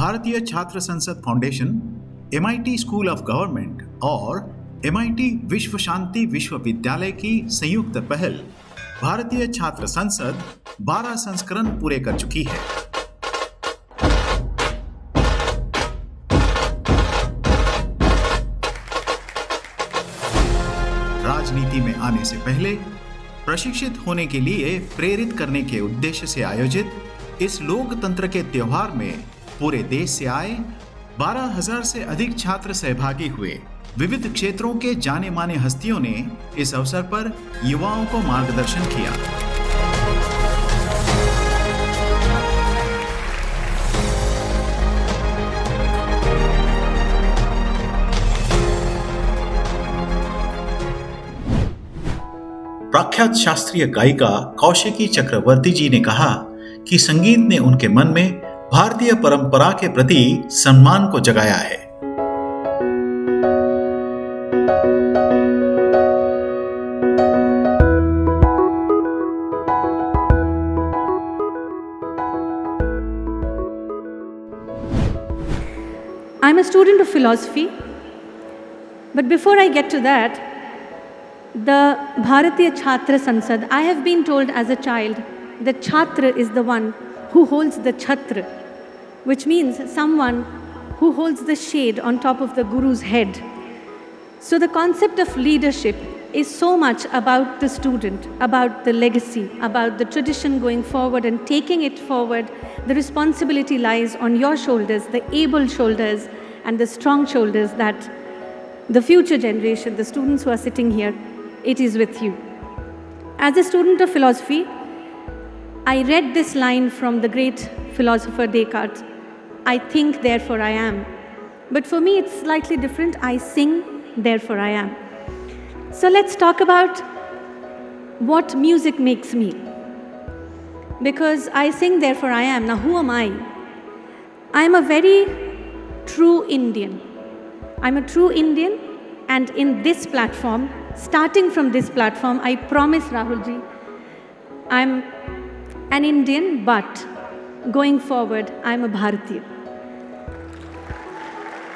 भारतीय छात्र संसद foundation, MIT school of government और एमआईटी विश्व शांति विश्वविद्यालय की संयुक्त पहल भारतीय छात्र संसद 12 संस्करण पूरे कर चुकी है। राजनीति में आने से पहले प्रशिक्षित होने के लिए प्रेरित करने के उद्देश्य से आयोजित इस लोकतंत्र के त्योहार में पूरे देश से आए 12,000 से अधिक छात्र सहभागी हुए। विविध क्षेत्रों के जाने माने हस्तियों ने इस अवसर पर युवाओं को मार्गदर्शन किया। प्रख्यात शास्त्रीय गायिका कौशिकी चक्रवर्ती जी ने कहा कि संगीत ने उनके मन में भारतीय परंपरा के प्रति सम्मान को जगाया है। I'm a student of philosophy, but before I get to that, the Bharatiya Chhatra Sansad, I have been told as a child that Chhatra is the one who holds the Chhatra, which means someone who holds the shade on top of the Guru's head. So the concept of leadership is so much about the student, about the legacy, about the tradition going forward and taking it forward. The responsibility lies on your shoulders, the able shoulders and the strong shoulders, that the future generation, the students who are sitting here, it is with you. As a student of philosophy, I read this line from the great philosopher Descartes, I think, therefore I am. But for me, it's slightly different. I sing, therefore I am. So let's talk about what music makes me. Because I sing, therefore I am. Now, who am I? I'm a very true Indian. I'm a true Indian, and in this platform, starting from this platform, I promise Rahulji, I'm an Indian, but going forward, I'm a Bharatiya.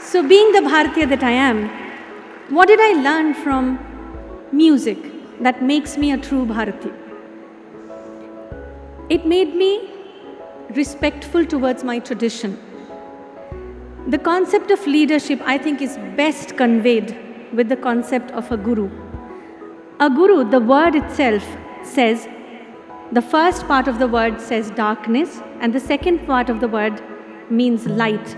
So being the Bharatiya that I am, what did I learn from music that makes me a true Bharatiya? It made me respectful towards my tradition. The concept of leadership, I think, is best conveyed with the concept of a guru. A guru, the word itself says, the first part of the word says darkness, and the second part of the word means light.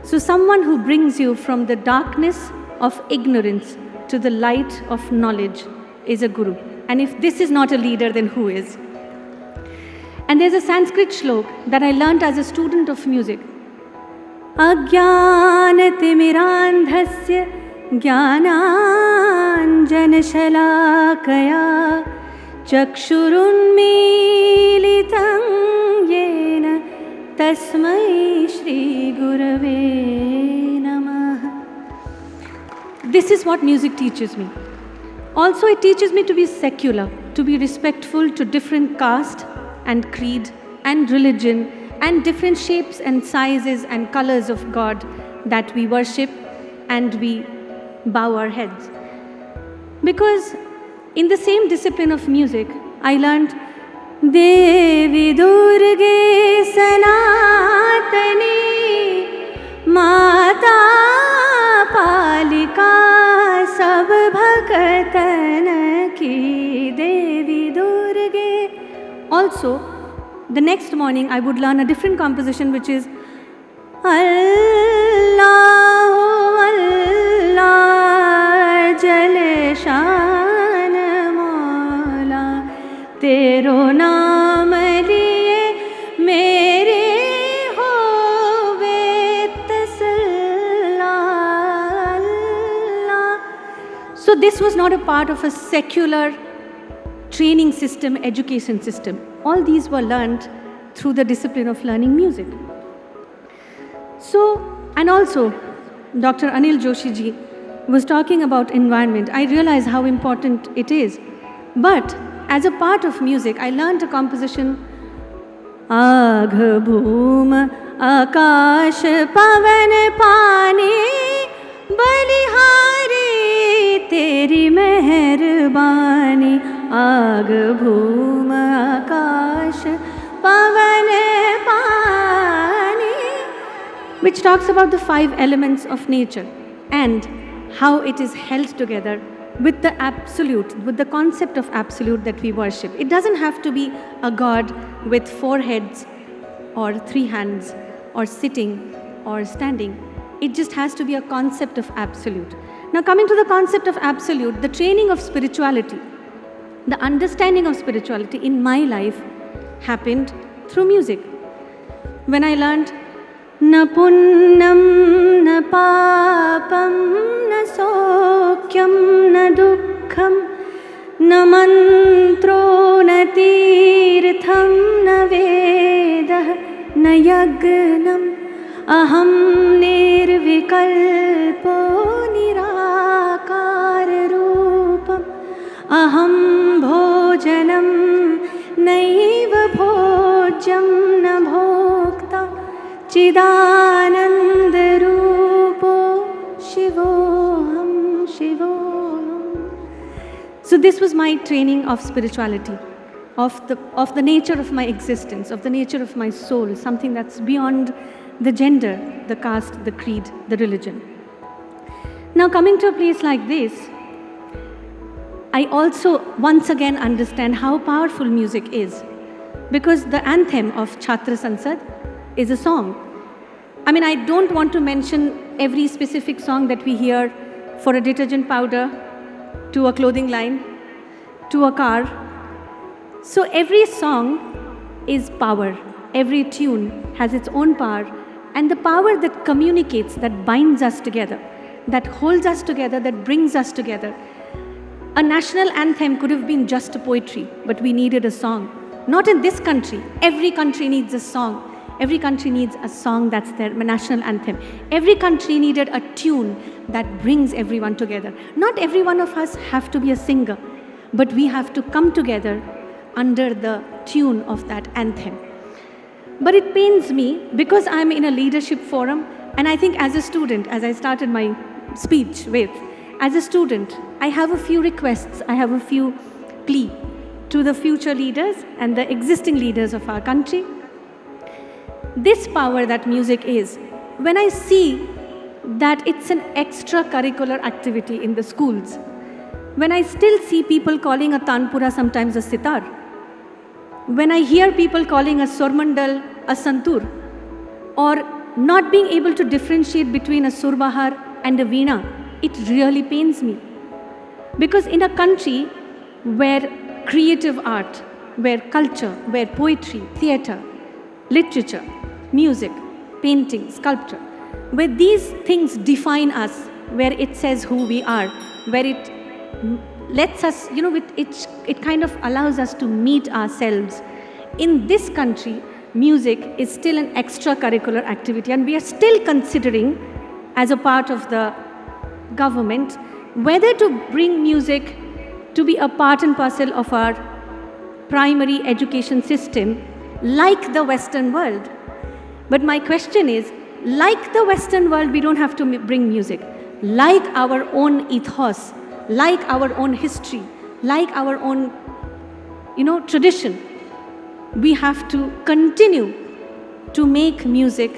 So someone who brings you from the darkness of ignorance to the light of knowledge is a guru. And if this is not a leader, then who is? And there's a Sanskrit shlok that I learnt as a student of music. Ajnanatimirandhasya jnananjanashalakaya chakshurunmilitam yena tasmai shri gurave namah. This is what music teaches me. Also, it teaches me to be secular, to be respectful to different caste and creed and religion and different shapes and sizes and colors of God that we worship and we bow our heads. Because in the same discipline of music, I learned Devi Durge Sanatani Mata Palika Sab Bhakatan Ki Devi Durge. Also, the next morning I would learn a different composition, which is Allahu Allah Jal Shan Mola Tero Naam liye mere hove tasalla. So this was not a part of a secular training system, education system. All these were learned through the discipline of learning music. So, and also, Dr. Anil Joshi ji was talking about environment. I realized how important it is. But as a part of music, I learned a composition, Agh Bhoom आकाश पवन पानी बलिहारी तेरी मेहरबानी आग भूम आकाश pavan pani, which talks about the 5 elements of nature and how it is held together with the absolute, with the concept of absolute that we worship. It doesn't have to be a god with 4 heads or 3 hands or sitting or standing. It just has to be a concept of absolute. Now, coming to the concept of absolute, the training of spirituality, the understanding of spirituality in my life happened through music. When I learned na punnam na papam na sokyam na dukkham na mantro na tirtham na vedah na yagnam aham nirvikalpo nirakar rupam aham bhojanam नैव भोज्यं न भोक्ता चिदानंद रूपो शिवोहम शिवोहम. So this was my training of spirituality, of the nature of my existence, of the nature of my soul, something that's beyond the gender, the caste, the creed, the religion. Now, coming to a place like this, I also once again understand how powerful music is, because the anthem of Chhatra Sansad is a song. I mean, I don't want to mention every specific song that we hear, for a detergent powder, to a clothing line, to a car. So every song is power. Every tune has its own power, and the power that communicates, that binds us together, that holds us together, that brings us together. A national anthem could have been just a poetry, but we needed a song. Not in this country. Every country needs a song. Every country needs a song that's their national anthem. Every country needed a tune that brings everyone together. Not every one of us have to be a singer, but we have to come together under the tune of that anthem. But it pains me, because I'm in a leadership forum, and I think as a student, as I started my speech with, as a student, I have a few requests, I have a few plea to the future leaders and the existing leaders of our country. This power that music is, when I see that it's an extracurricular activity in the schools, when I still see people calling a tanpura sometimes a sitar, when I hear people calling a sormandal a santur, or not being able to differentiate between a surbahar and a veena, it really pains me. Because in a country where creative art, where culture, where poetry, theatre, literature, music, painting, sculpture, where these things define us, where it says who we are, where it lets us, it kind of allows us to meet ourselves. In this country, music is still an extracurricular activity, and we are still considering, as a part of the government, whether to bring music to be a part and parcel of our primary education system like the Western world. But my question is, like the Western world, we don't have to bring music. Like our own ethos, like our own history, like our own, tradition, we have to continue to make music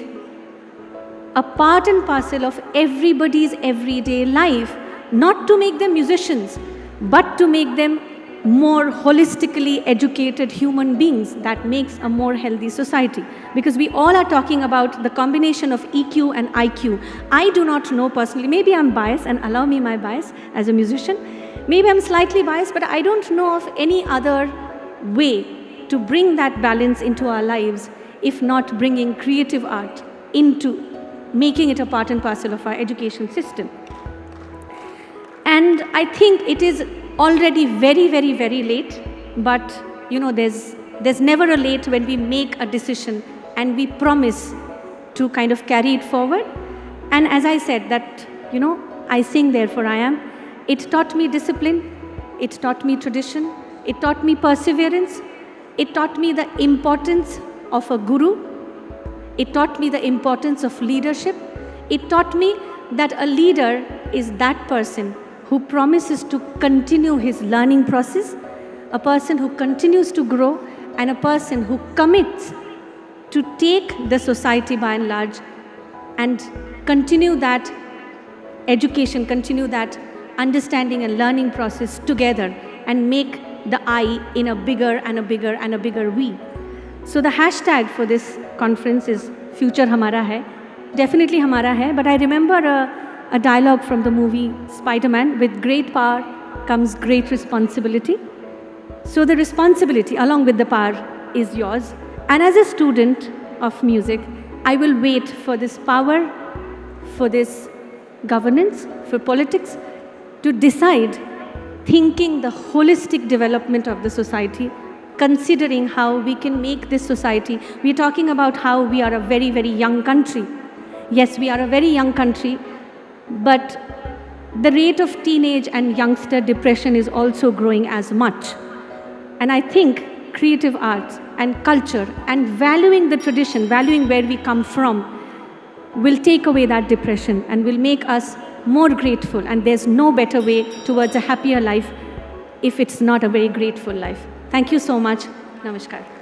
a part and parcel of everybody's everyday life, not to make them musicians, but to make them more holistically educated human beings that makes a more healthy society. Because we all are talking about the combination of EQ and IQ. I do not know personally, maybe I'm biased, and allow me my bias as a musician. Maybe I'm slightly biased, but I don't know of any other way to bring that balance into our lives, if not bringing creative art into making it a part and parcel of our education system. And I think it is already very, very, very late, but there's never a late when we make a decision and we promise to kind of carry it forward. And as I said that, I sing therefore I am, it taught me discipline, it taught me tradition, it taught me perseverance, it taught me the importance of a guru, It taught me the importance of leadership. It taught me that a leader is that person who promises to continue his learning process, a person who continues to grow, and a person who commits to take the society by and large and continue that education, continue that understanding and learning process together and make the I in a bigger and a bigger and a bigger we. So the hashtag for this conference is Future Hamara Hai. Definitely Hamara Hai, but I remember a dialogue from the movie Spider-Man, with great power comes great responsibility. So the responsibility along with the power is yours. And as a student of music, I will wait for this power, for this governance, for politics, to decide, thinking the holistic development of the society, considering how we can make this society. We're talking about how we are a very, very young country. Yes, we are a very young country, but the rate of teenage and youngster depression is also growing as much. And I think creative arts and culture and valuing the tradition, valuing where we come from, will take away that depression and will make us more grateful. And there's no better way towards a happier life if it's not a very grateful life. Thank you so much. Namaskar.